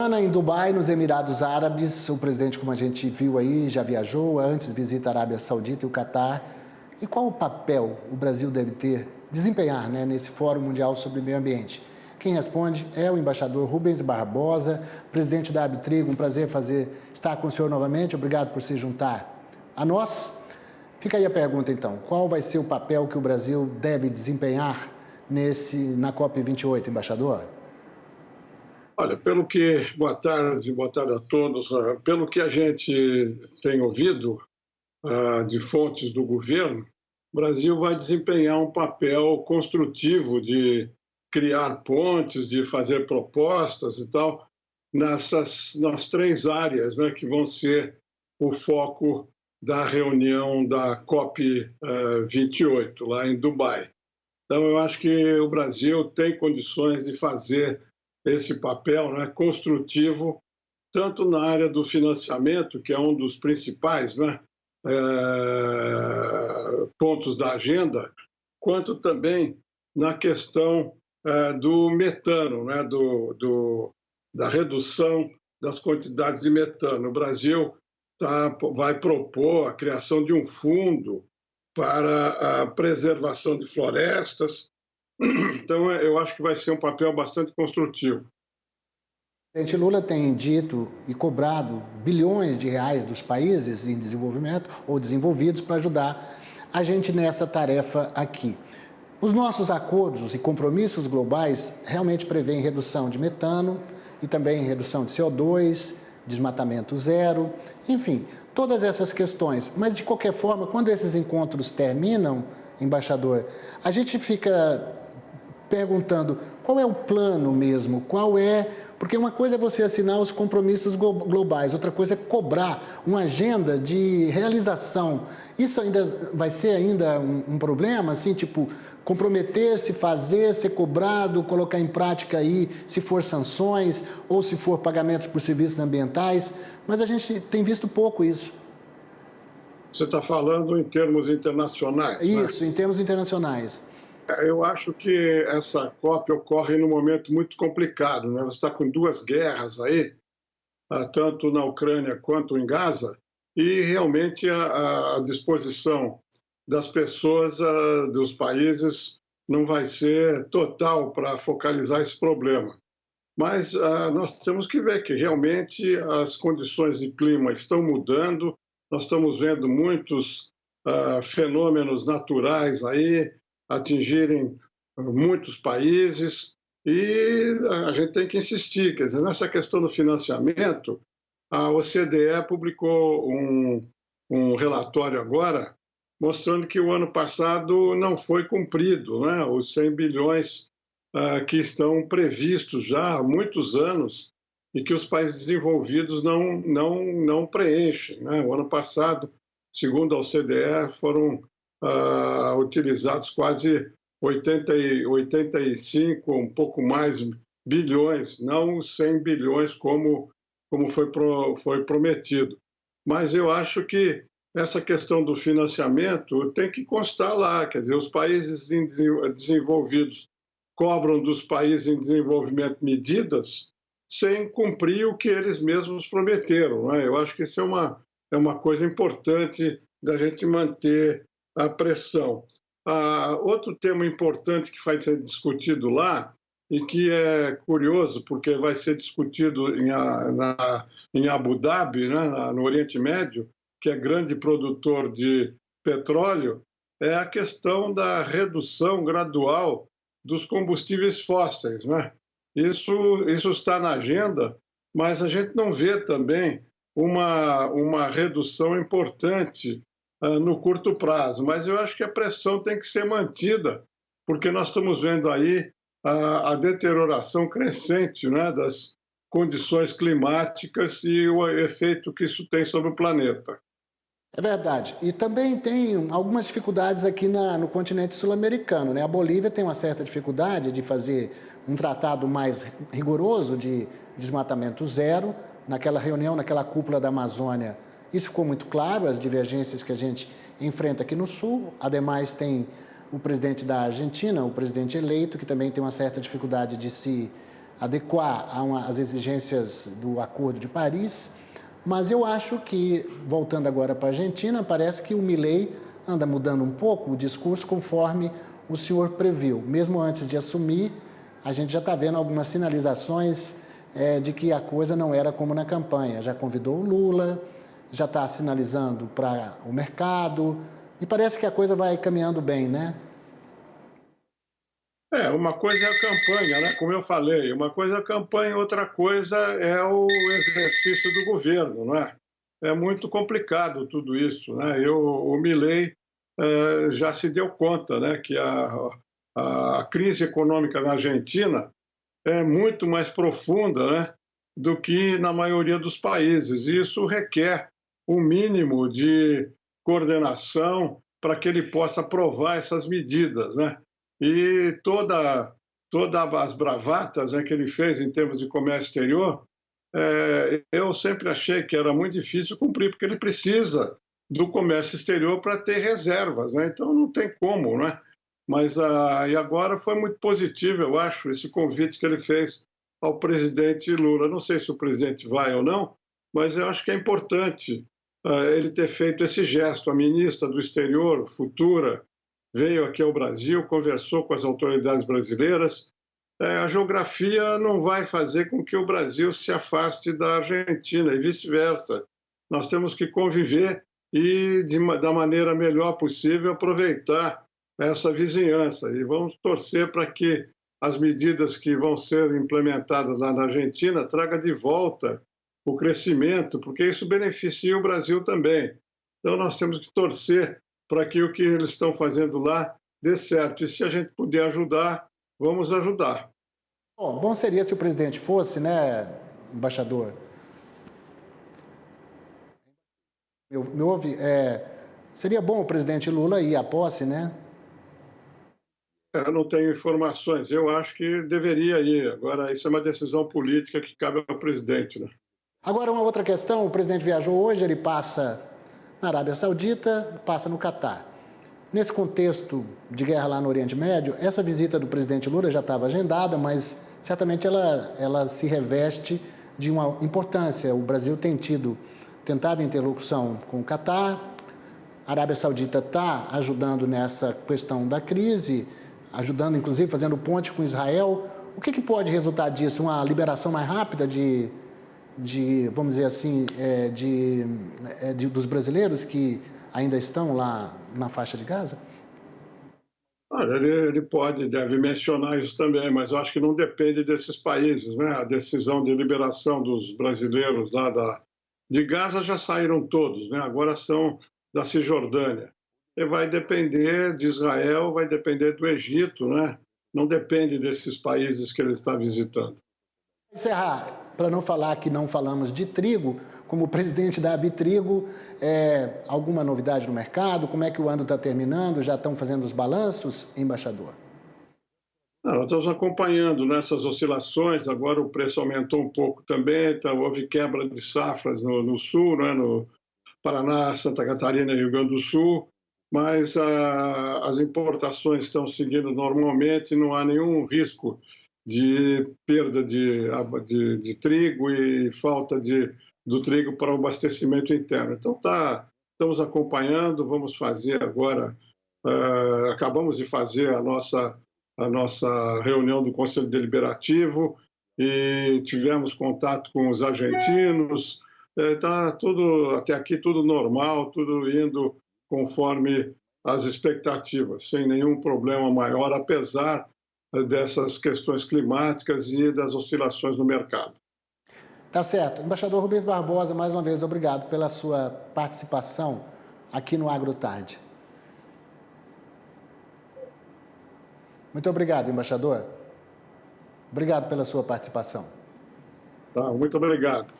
semana em Dubai, nos Emirados Árabes, o presidente, como a gente viu aí, já viajou, antes visita a Arábia Saudita e o Catar. E qual o papel o Brasil deve desempenhar, né, nesse Fórum Mundial sobre Meio Ambiente? Quem responde é o embaixador Rubens Barbosa, presidente da Abitrigo. Um prazer estar com o senhor novamente. Obrigado por se juntar a nós. Fica aí a pergunta, então. Qual vai ser o papel que o Brasil deve desempenhar na COP28, embaixador? Olha, boa tarde a todos. Pelo que a gente tem ouvido de fontes do governo, o Brasil vai desempenhar um papel construtivo de criar pontes, de fazer propostas e tal, nas três áreas, né, que vão ser o foco da reunião da COP 28, lá em Dubai. Então, eu acho que o Brasil tem condições de fazer esse papel, né, construtivo, tanto na área do financiamento, que é um dos principais, né, pontos da agenda, quanto também na questão do metano, né, da redução das quantidades de metano. O Brasil vai propor a criação de um fundo para a preservação de florestas. Então, eu acho que vai ser um papel bastante construtivo. O presidente Lula tem dito e cobrado bilhões de reais dos países em desenvolvimento ou desenvolvidos para ajudar a gente nessa tarefa aqui. Os nossos acordos e compromissos globais realmente prevêem redução de metano e também redução de CO2, desmatamento zero, enfim, todas essas questões. Mas, de qualquer forma, quando esses encontros terminam, embaixador, a gente fica perguntando qual é o plano mesmo, porque uma coisa é você assinar os compromissos globais, outra coisa é cobrar uma agenda de realização. Isso ainda vai ser um problema, assim, tipo, comprometer-se, fazer, ser cobrado, colocar em prática aí, se for sanções ou se for pagamentos por serviços ambientais, mas a gente tem visto pouco isso. Você está falando em termos internacionais, Isso, né? em termos internacionais. Eu acho que essa COP ocorre num momento muito complicado, né? Você está com duas guerras aí, tanto na Ucrânia quanto em Gaza, e realmente a disposição das pessoas, dos países, não vai ser total para focalizar esse problema. Mas nós temos que ver que realmente as condições de clima estão mudando, nós estamos vendo muitos fenômenos naturais aí atingirem muitos países e a gente tem que insistir. Quer dizer, nessa questão do financiamento, a OCDE publicou um relatório agora mostrando que o ano passado não foi cumprido, né, os 100 bilhões que estão previstos já há muitos anos e que os países desenvolvidos não preenchem, né? O ano passado, segundo a OCDE, foram utilizados quase 85, um pouco mais, bilhões, não 100 bilhões como foi prometido. Mas eu acho que essa questão do financiamento tem que constar lá, quer dizer, os países desenvolvidos cobram dos países em desenvolvimento medidas sem cumprir o que eles mesmos prometeram, né? Eu acho que isso é uma coisa importante da gente manter a pressão. Outro tema importante que vai ser discutido lá, e que é curioso, porque vai ser discutido em Abu Dhabi, né, no Oriente Médio, que é grande produtor de petróleo, é a questão da redução gradual dos combustíveis fósseis, né? Isso está na agenda, mas a gente não vê também uma redução importante no curto prazo. Mas eu acho que a pressão tem que ser mantida, porque nós estamos vendo aí a deterioração crescente, né, das condições climáticas e o efeito que isso tem sobre o planeta. É verdade. E também tem algumas dificuldades aqui no continente sul-americano, né? A Bolívia tem uma certa dificuldade de fazer um tratado mais rigoroso de desmatamento zero. Naquela reunião, naquela cúpula da Amazônia, isso ficou muito claro, as divergências que a gente enfrenta aqui no Sul. Ademais, tem o presidente da Argentina, o presidente eleito, que também tem uma certa dificuldade de se adequar às exigências do Acordo de Paris, mas eu acho que, voltando agora para a Argentina, parece que o Milei anda mudando um pouco o discurso conforme o senhor previu. Mesmo antes de assumir, a gente já está vendo algumas sinalizações de que a coisa não era como na campanha. Já convidou o Lula, já está sinalizando para o mercado, e parece que a coisa vai caminhando bem, né? Uma coisa é a campanha, né? Como eu falei, uma coisa é a campanha, outra coisa é o exercício do governo, não é? É muito complicado tudo isso, né? O Milei já se deu conta, né, que a crise econômica na Argentina é muito mais profunda, né, do que na maioria dos países. E isso requer um mínimo de coordenação para que ele possa aprovar essas medidas, né? E todas as bravatas, né, que ele fez em termos de comércio exterior, eu sempre achei que era muito difícil cumprir, porque ele precisa do comércio exterior para ter reservas, né? Então não tem como, né? Mas e agora foi muito positivo, eu acho, esse convite que ele fez ao presidente Lula. Não sei se o presidente vai ou não, mas eu acho que é importante ele ter feito esse gesto. A ministra do Exterior, futura, veio aqui ao Brasil, conversou com as autoridades brasileiras. A geografia não vai fazer com que o Brasil se afaste da Argentina e vice-versa. Nós temos que conviver e, da maneira melhor possível, aproveitar essa vizinhança. E vamos torcer para que as medidas que vão ser implementadas lá na Argentina tragam de volta o crescimento, porque isso beneficia o Brasil também. Então, nós temos que torcer para que o que eles estão fazendo lá dê certo. E se a gente puder ajudar, vamos ajudar. Bom seria se o presidente fosse, né, embaixador? Me ouve? Seria bom o presidente Lula ir à posse, né? Eu não tenho informações. Eu acho que deveria ir. Agora, isso é uma decisão política que cabe ao presidente, né? Agora, uma outra questão. O presidente viajou hoje, ele passa na Arábia Saudita, passa no Catar. Nesse contexto de guerra lá no Oriente Médio, essa visita do presidente Lula já estava agendada, mas certamente ela se reveste de uma importância. O Brasil tem tentado interlocução com o Catar, a Arábia Saudita está ajudando nessa questão da crise, ajudando inclusive fazendo ponte com Israel. O que pode resultar disso? Uma liberação mais rápida vamos dizer assim, dos brasileiros que ainda estão lá na faixa de Gaza? Olha, ele deve mencionar isso também, mas eu acho que não depende desses países, né? A decisão de liberação dos brasileiros lá de Gaza já saíram todos, né? Agora são da Cisjordânia. E vai depender de Israel, vai depender do Egito, né? Não depende desses países que ele está visitando. Encerrar, para não falar que não falamos de trigo, como presidente da Abitrigo, alguma novidade no mercado? Como é que o ano está terminando? Já estão fazendo os balanços, embaixador? Nós estamos acompanhando nessas oscilações. Agora o preço aumentou um pouco também, então houve quebra de safras no sul, né? No Paraná, Santa Catarina e Rio Grande do Sul, mas as importações estão seguindo normalmente, não há nenhum risco de perda de trigo e falta do trigo para o abastecimento interno. Então, estamos acompanhando, vamos fazer agora, acabamos de fazer a nossa reunião do Conselho Deliberativo e tivemos contato com os argentinos. Está tudo, até aqui, tudo normal, tudo indo conforme as expectativas, sem nenhum problema maior, apesar dessas questões climáticas e das oscilações no mercado. Tá certo. Embaixador Rubens Barbosa, mais uma vez, obrigado pela sua participação aqui no AgroTarde. Muito obrigado, embaixador. Obrigado pela sua participação. Tá, muito obrigado.